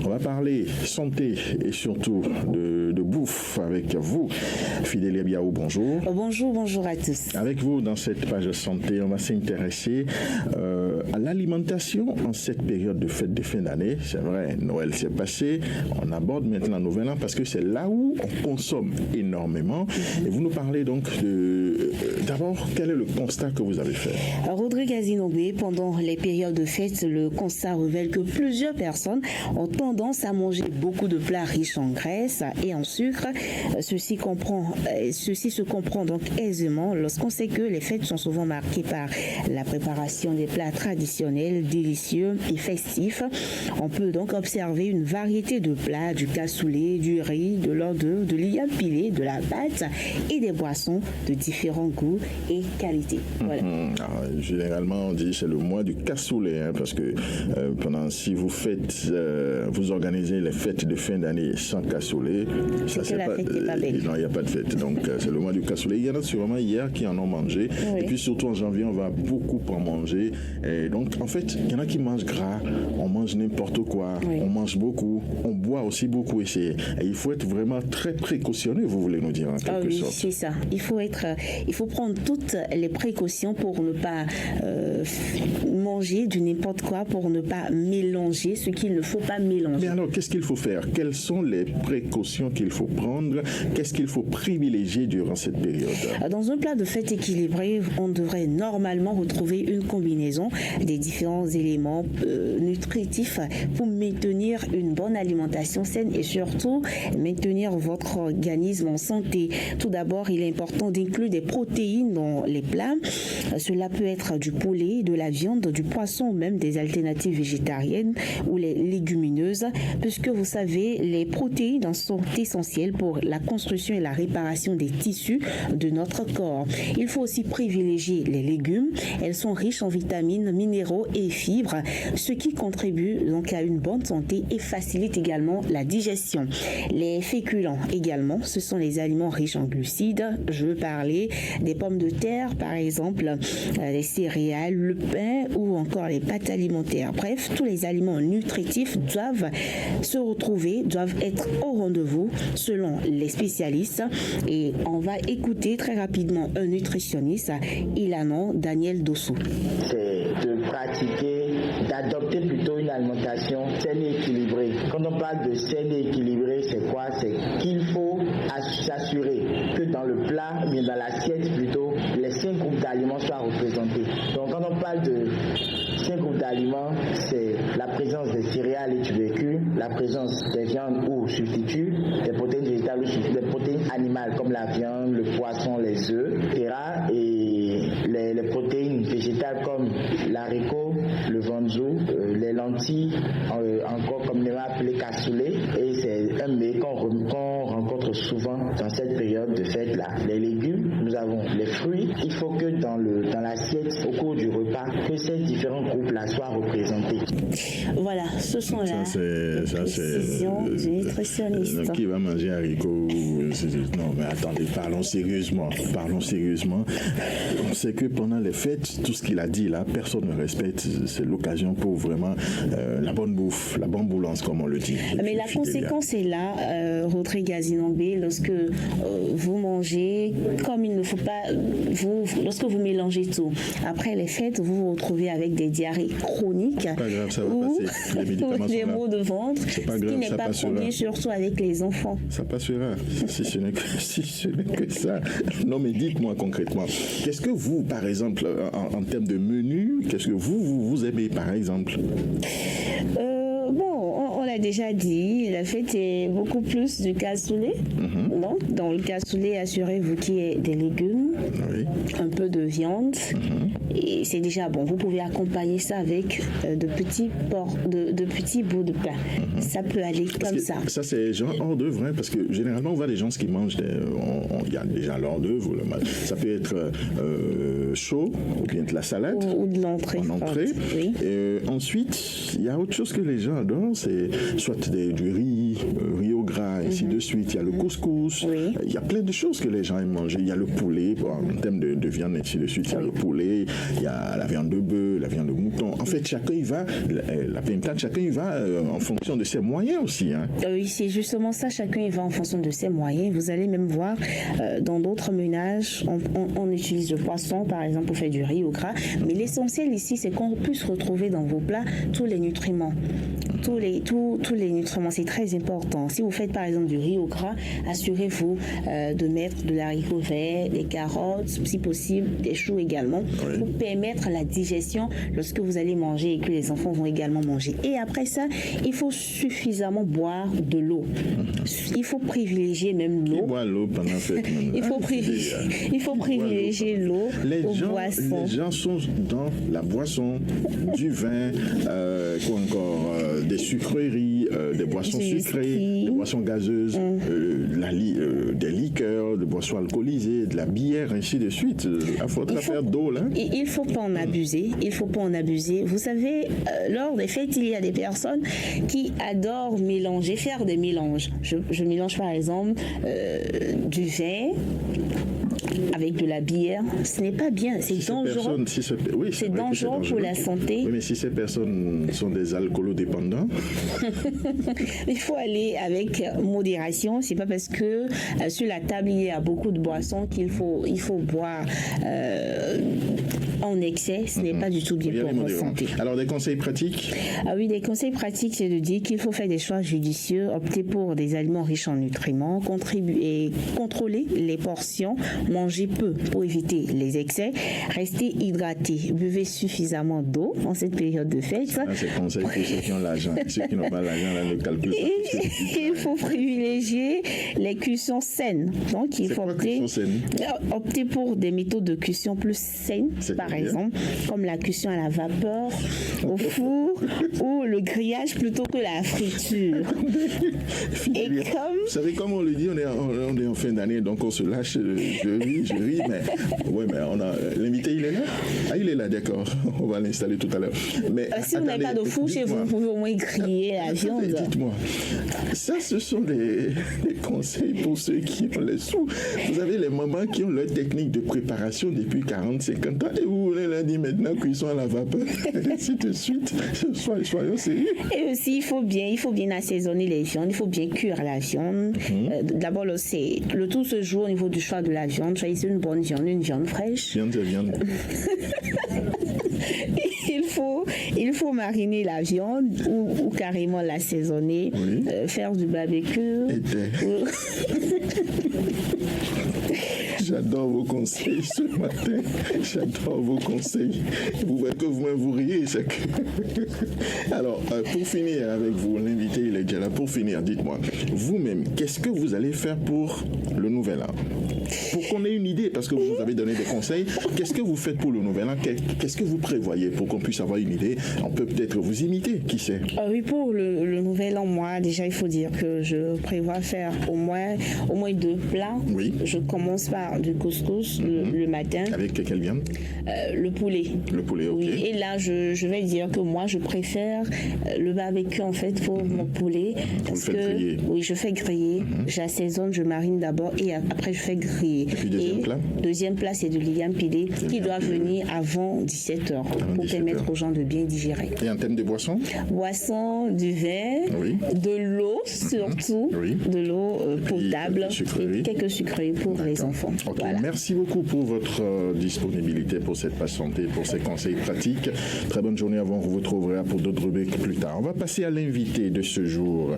On va parler santé et surtout de bouffe avec vous. Fidèle Biaou, bonjour. Bonjour à tous. Avec vous, dans cette page de santé, on va s'intéresser à l'alimentation en cette période de fête de fin d'année. C'est vrai, Noël s'est passé. On aborde maintenant le Nouvel An parce que c'est là où on consomme énormément. Et vous nous parlez donc d'abord, quel est le constat que vous avez fait? Rodrigue Azinobé, pendant les périodes de fête, le constat révèle que plusieurs personnes ont tendance à manger beaucoup de plats riches en graisse et en sucre. Ceci se comprend donc aisément lorsqu'on sait que les fêtes sont souvent marquées par la préparation des plats traditionnels, délicieux et festifs. On peut donc observer une variété de plats, du cassoulet, du riz, de l'or d'œuf, de l'igname pilé, de la pâte et des boissons de différents goûts et qualités. Voilà. Alors, généralement, on dit c'est le mois du cassoulet, parce que si vous faites, vous organisez les fêtes de fin d'année sans cassoulet, ça c'est pas belle. Non, il n'y a pas de fête. Donc c'est le mois du cassoulet. Il y en a sûrement hier qui en ont mangé. Oui. Et puis surtout en janvier, on va beaucoup en manger. Et donc en fait, il y en a qui mangent gras, on mange n'importe quoi, oui. On mange beaucoup, on boit aussi beaucoup. Et il faut être vraiment très précautionneux, vous voulez nous dire en quelque sorte. C'est ça. Il faut prendre toutes les précautions pour ne pas manger du n'importe quoi, pour ne pas mélanger ce qu'il ne faut pas mélanger. Mais alors, qu'est-ce qu'il faut faire? Quelles sont les précautions qu'il faut prendre? Qu'est-ce qu'il faut privilégier durant cette période? Dans un plat de fête équilibré, on devrait normalement retrouver une combinaison des différents éléments nutritifs pour maintenir une bonne alimentation saine et surtout maintenir votre organisme en santé. Tout d'abord, il est important d'inclure des protéines dans les plats. Cela peut être du poulet, de la viande, du poisson ou même des alternatives végétariennes ou les légumineuses, puisque vous savez, les protéines sont essentielles pour la construction et la réparation des tissus de notre corps. Il faut aussi privilégier les légumes. Elles sont riches en vitamines, minéraux et fibres, ce qui contribue donc à une bonne santé et facilite également la digestion. Les féculents également, ce sont les aliments riches en glucides. Je veux parler des pommes de terre, par exemple, les céréales, le pain ou encore les pâtes alimentaires. Bref, tous les aliments nutritifs doivent se retrouver, doivent être au rendez-vous selon les spécialistes. Et on va écouter très rapidement un nutritionniste, il a nom Daniel Dossou. C'est de pratiquer, d'adopter plutôt une alimentation saine et équilibrée. Quand on parle de saine et équilibrée, c'est quoi? C'est qu'il faut s'assurer que dans le plat, mais dans l'assiette plutôt, les 5 groupes d'aliments soient représentés. Donc quand on parle de 5 groupes d'aliments, c'est la présence des céréales et tubercules, la présence des viandes ou substituts, des protéines végétales ou substituts, des protéines animales comme la viande, le poisson, les œufs, etc. Et les protéines végétales comme l'haricot, le vanzou, les lentilles, encore communément appelé cassoulet. Et c'est un mets qu'on rencontre souvent dans cette période de fête-là. Les légumes, nous avons les fruits. Il faut que dans l'assiette, au cours du repas, que ces différents groupes-là soient représentés. Voilà, ce sont les précisions du nutritionniste. Qui va manger haricots? Non, mais attendez, parlons sérieusement. On sait que pendant les fêtes, tout ce qu'il a dit là, personne ne respecte. C'est l'occasion pour vraiment la bonne bouffe, la bonne boulance, comme on le dit. Mais la conséquence est là, Rodrigue Azinobé, lorsque vous mangez comme il ne faut pas, lorsque vous mélangez tout. Après les fêtes, vous vous retrouvez avec des diarrhées chroniques pas grave, ça va passer. Les médicaments des maux de ventre, c'est pas ce grave, qui n'est ça pas premier, surtout avec les enfants. Ça passera, si ce n'est que ça. Non, mais dites-moi concrètement, qu'est-ce que vous, par exemple, en termes de menu, qu'est-ce que vous aimez, par exemple? On l'a déjà dit, la fête est beaucoup plus du cassoulet. Donc, dans le cassoulet, assurez-vous qu'il y ait des légumes, un peu de viande, et c'est déjà bon. Vous pouvez accompagner ça avec de petits bouts de pain. Ça peut aller comme ça. Ça, c'est genre hors d'œuvre, parce que généralement, on voit des gens qui mangent, il y a déjà l'hors d'œuvre, ça peut être chaud, ou bien de la salade. Ou de l'entrée. En entrée. Oui. Et ensuite, il y a autre chose que les gens adorent, c'est soit du riz au gras, ainsi de suite. Il y a le couscous. Oui. Il y a plein de choses que les gens aiment manger. Il y a le poulet, en termes de viande, ainsi de suite. Il y a le poulet, il y a la viande de bœuf, la viande de mouton. En fait, chacun y va, la pintade, chacun y va en fonction de ses moyens aussi. Hein. Oui, c'est justement ça, chacun y va en fonction de ses moyens. Vous allez même voir, dans d'autres ménages, on utilise le poisson, par exemple, pour faire du riz au gras. Mais l'essentiel ici, c'est qu'on puisse retrouver dans vos plats tous les nutriments. Tous les nutriments, c'est très important. Si vous faites par exemple du riz au gras, assurez-vous de mettre de l'haricot vert, des carottes, si possible, des choux également, pour permettre la digestion lorsque vous allez manger et que les enfants vont également manger. Et après ça, il faut suffisamment boire de l'eau. Il faut privilégier même l'eau. Qui boit l'eau pendant cette il faut privilégier l'eau aux boissons. Les gens sont dans la boisson, du vin, quoi encore, des sucreries, des boissons sucrées, des boissons gazeuses, des liqueurs, des boissons alcoolisées, de la bière, ainsi de suite. Il faudra faire d'eau, là. Il ne faut pas en abuser. Il faut pas en abuser. Vous savez, lors des fêtes, il y a des personnes qui adorent mélanger, faire des mélanges. Je mélange par exemple du vin avec de la bière. Ce n'est pas bien. C'est dangereux. C'est dangereux pour la santé. Oui, mais si ces personnes sont des alcoolodépendants, il faut aller avec modération. C'est pas parce que sur la table il y a beaucoup de boissons qu'il faut boire en excès. Ce n'est pas du tout bien pour votre santé. Alors des conseils pratiques? Ah oui, des conseils pratiques, c'est de dire qu'il faut faire des choix judicieux, opter pour des aliments riches en nutriments, contrôler les portions, manger peu pour éviter les excès, rester hydraté, buvez suffisamment d'eau en cette période de fête. C'est conseil pour ceux qui ont l'argent. Ceux qui n'ont pas l'argent, là, ne calculent pas. Il faut privilégier les cuissons saines. Donc, il faut opter pour des méthodes de cuisson plus saines, par exemple, comme la cuisson à la vapeur, au four, ou le grillage plutôt que la friture. Vous savez, comme on le dit, on est en fin d'année, donc on se lâche. Je ris, mais l'invité, il est là. Ah, il est là, d'accord. On va l'installer tout à l'heure. Mais si vous n'avez pas de four chez vous, vous pouvez au moins griller la viande. Dites-moi, ça, ce sont des conseils pour ceux qui ont les sous. Vous avez les mamans qui ont leur technique de préparation depuis 40-50 ans et vous voulez leur dire maintenant cuisson à la vapeur, ainsi de suite. Soyons sérieux. Et aussi, il faut bien assaisonner les viandes, il faut bien cuire la viande. D'abord, le tout se joue au niveau du choix de la viande. Choisissez une bonne viande, une viande fraîche. Viande. Il faut mariner la viande ou carrément l'assaisonner, faire du barbecue. J'adore vos conseils ce matin. J'adore vos conseils. Vous voyez que vous-même vous riez. Alors, pour finir avec vous, l'invité, il est déjà là. Pour finir, dites-moi, vous-même, qu'est-ce que vous allez faire pour le Nouvel An? Pour qu'on ait une idée, parce que vous avez donné des conseils, qu'est-ce que vous faites pour le Nouvel An? Qu'est-ce que vous prévoyez pour qu'on puisse avoir une idée? On peut peut-être vous imiter, qui sait? Oui, pour le Nouvel An, moi, déjà, il faut dire que je prévois faire au moins 2 plats. Oui. Je commence par du couscous le matin. Avec quelle viande? Le poulet. Le poulet, ok. Oui, et là, je vais dire que moi, je préfère le barbecue, en fait, pour mon poulet. Parce que, griller. Oui, je fais griller. J'assaisonne, je marine d'abord et après, je fais griller. Et puis, deuxième plat, c'est du liliane pilé qui doit venir avant 17h pour permettre aux gens de bien digérer. Et en termes de boissons? Boissons, du vin, de l'eau surtout, de l'eau potable et quelques sucreries pour les enfants. Okay. Voilà. Merci beaucoup pour votre disponibilité, pour cette passe santé, pour ces conseils pratiques. Très bonne journée à vous. On vous retrouvera pour d'autres rubriques plus tard. On va passer à l'invité de ce jour.